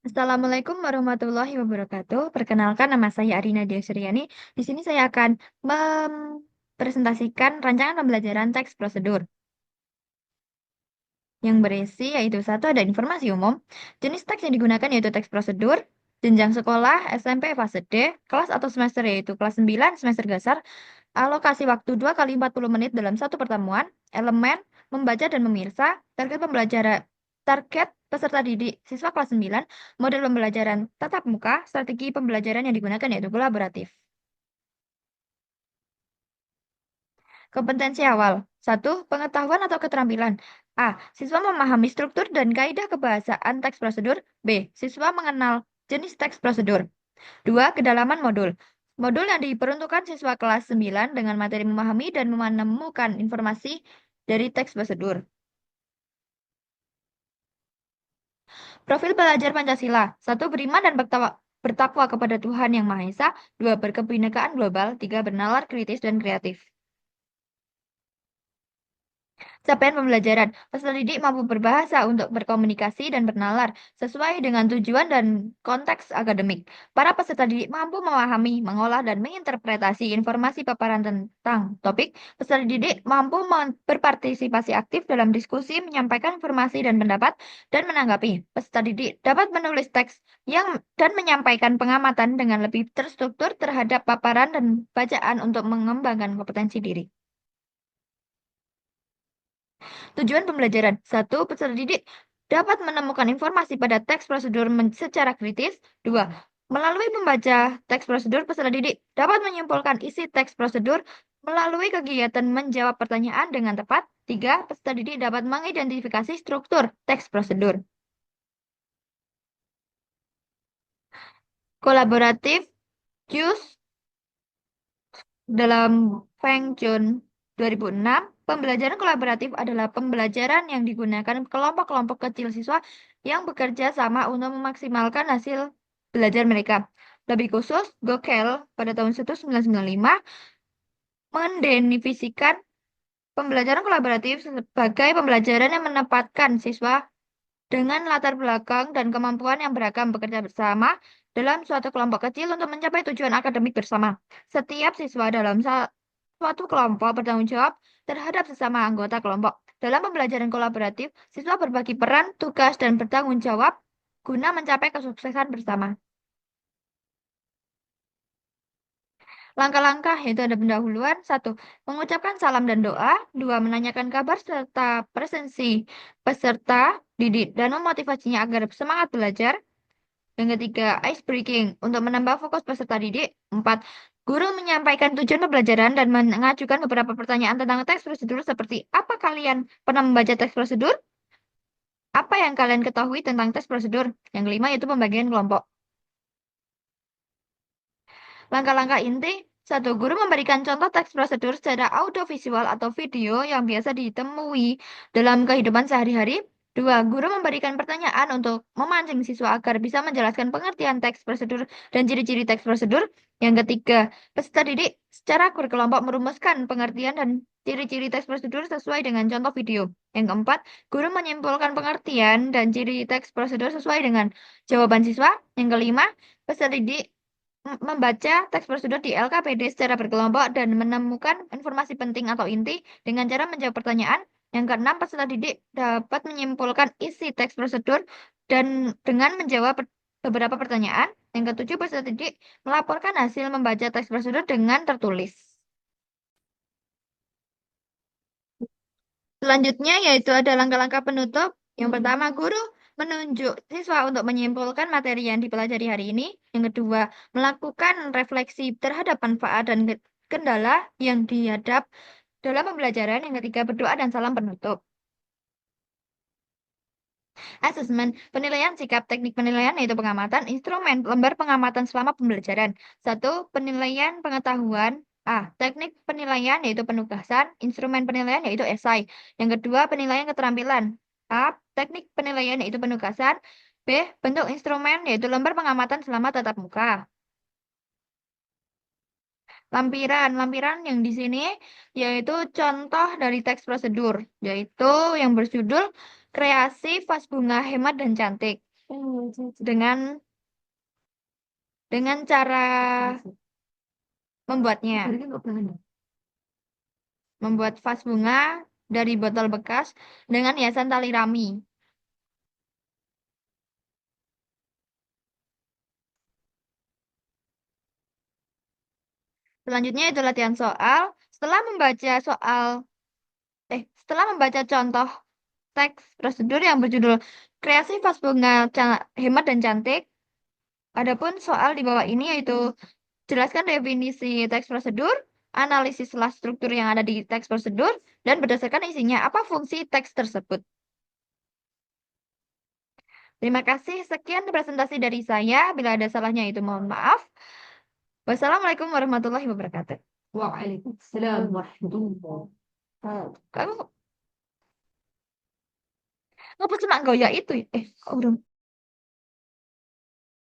Assalamualaikum warahmatullahi wabarakatuh. Perkenalkan, nama saya Arina Diasyriani. Di sini saya akan mempresentasikan rancangan pembelajaran teks prosedur yang berisi yaitu satu ada informasi umum, jenis teks yang digunakan yaitu teks prosedur, jenjang sekolah, SMP fase D, kelas atau semester yaitu kelas 9 semester dasar, alokasi waktu 2 kali 40 menit dalam satu pertemuan, elemen, membaca dan memirsa, target pembelajaran, target peserta didik siswa kelas 9, model pembelajaran tatap muka, strategi pembelajaran yang digunakan yaitu kolaboratif. Kompetensi awal. Satu, pengetahuan atau keterampilan. A. Siswa memahami struktur dan kaidah kebahasaan teks prosedur. B. Siswa mengenal jenis teks prosedur. Dua, kedalaman modul. Modul yang diperuntukkan siswa kelas 9 dengan materi memahami dan menemukan informasi dari teks prosedur. Profil pelajar Pancasila. Satu, beriman dan bertakwa kepada Tuhan Yang Maha Esa. Dua, berkebinekaan global. Tiga, bernalar kritis dan kreatif. Capaian pembelajaran. Peserta didik mampu berbahasa untuk berkomunikasi dan bernalar sesuai dengan tujuan dan konteks akademik. Para peserta didik mampu memahami, mengolah, dan menginterpretasi informasi paparan tentang topik. Peserta didik mampu berpartisipasi aktif dalam diskusi, menyampaikan informasi dan pendapat, dan menanggapi. Peserta didik dapat menulis teks dan menyampaikan pengamatan dengan lebih terstruktur terhadap paparan dan bacaan untuk mengembangkan kompetensi diri. Tujuan pembelajaran. Satu, peserta didik dapat menemukan informasi pada teks prosedur secara kritis. Dua, melalui membaca teks prosedur, peserta didik dapat menyimpulkan isi teks prosedur melalui kegiatan menjawab pertanyaan dengan tepat. Tiga, peserta didik dapat mengidentifikasi struktur teks prosedur. Kolaboratif Use dalam Feng Chun 2006, pembelajaran kolaboratif adalah pembelajaran yang digunakan kelompok-kelompok kecil siswa yang bekerja sama untuk memaksimalkan hasil belajar mereka. Lebih khusus, Gokel pada tahun 1995 mendefinisikan pembelajaran kolaboratif sebagai pembelajaran yang menempatkan siswa dengan latar belakang dan kemampuan yang beragam bekerja bersama dalam suatu kelompok kecil untuk mencapai tujuan akademik bersama. Setiap siswa dalam suatu kelompok bertanggung jawab terhadap sesama anggota kelompok. Dalam pembelajaran kolaboratif, siswa berbagi peran, tugas, dan bertanggung jawab guna mencapai kesuksesan bersama. Langkah-langkah yaitu ada pendahuluan. Satu, mengucapkan salam dan doa. Dua, menanyakan kabar serta presensi peserta didik dan memotivasinya agar semangat belajar. Yang ketiga, ice breaking untuk menambah fokus peserta didik. Empat, guru menyampaikan tujuan pembelajaran dan mengajukan beberapa pertanyaan tentang teks prosedur seperti apa kalian pernah membaca teks prosedur? Apa yang kalian ketahui tentang teks prosedur? Yang kelima yaitu pembagian kelompok. Langkah-langkah inti, satu, guru memberikan contoh teks prosedur secara audiovisual atau video yang biasa ditemui dalam kehidupan sehari-hari. Dua, guru memberikan pertanyaan untuk memancing siswa agar bisa menjelaskan pengertian teks prosedur dan ciri-ciri teks prosedur. Yang ketiga, peserta didik secara berkelompok merumuskan pengertian dan ciri-ciri teks prosedur sesuai dengan contoh video. Yang keempat, guru menyimpulkan pengertian dan ciri teks prosedur sesuai dengan jawaban siswa. Yang kelima, peserta didik membaca teks prosedur di LKPD secara berkelompok dan menemukan informasi penting atau inti dengan cara menjawab pertanyaan. Yang keenam, peserta didik dapat menyimpulkan isi teks prosedur dan dengan menjawab beberapa pertanyaan. Yang ketujuh, peserta didik melaporkan hasil membaca teks prosedur dengan tertulis. Selanjutnya yaitu ada langkah-langkah penutup. Yang pertama, guru menunjuk siswa untuk menyimpulkan materi yang dipelajari hari ini. Yang kedua, melakukan refleksi terhadap manfaat dan kendala yang dihadap dalam pembelajaran. Yang ketiga, berdoa dan salam penutup. Asesmen, penilaian sikap teknik penilaian yaitu pengamatan, instrumen, lembar pengamatan selama pembelajaran. Satu, penilaian pengetahuan. A. Teknik penilaian yaitu penugasan, instrumen penilaian yaitu esai. Yang kedua, penilaian keterampilan. A. Teknik penilaian yaitu penugasan. B. Bentuk instrumen yaitu lembar pengamatan selama tatap muka. Lampiran yang di sini yaitu contoh dari teks prosedur, yaitu yang berjudul Kreasi Vas Bunga Hemat dan Cantik. dengan cara membuatnya. Membuat vas bunga dari botol bekas dengan hiasan tali rami. Selanjutnya itu latihan soal. Setelah membaca soal, setelah membaca contoh teks prosedur yang berjudul Kreasi Vas Bunga Hemat dan Cantik, adapun soal di bawah ini yaitu jelaskan definisi teks prosedur, analisislah struktur yang ada di teks prosedur, dan berdasarkan isinya apa fungsi teks tersebut. Terima kasih. Sekian presentasi dari saya. Bila ada salahnya itu mohon maaf. Wassalamualaikum warahmatullahi wabarakatuh. Waalaikumsalam warahmatullahi wabarakatuh. Kamu ngapa cuma goyah itu? Kok udah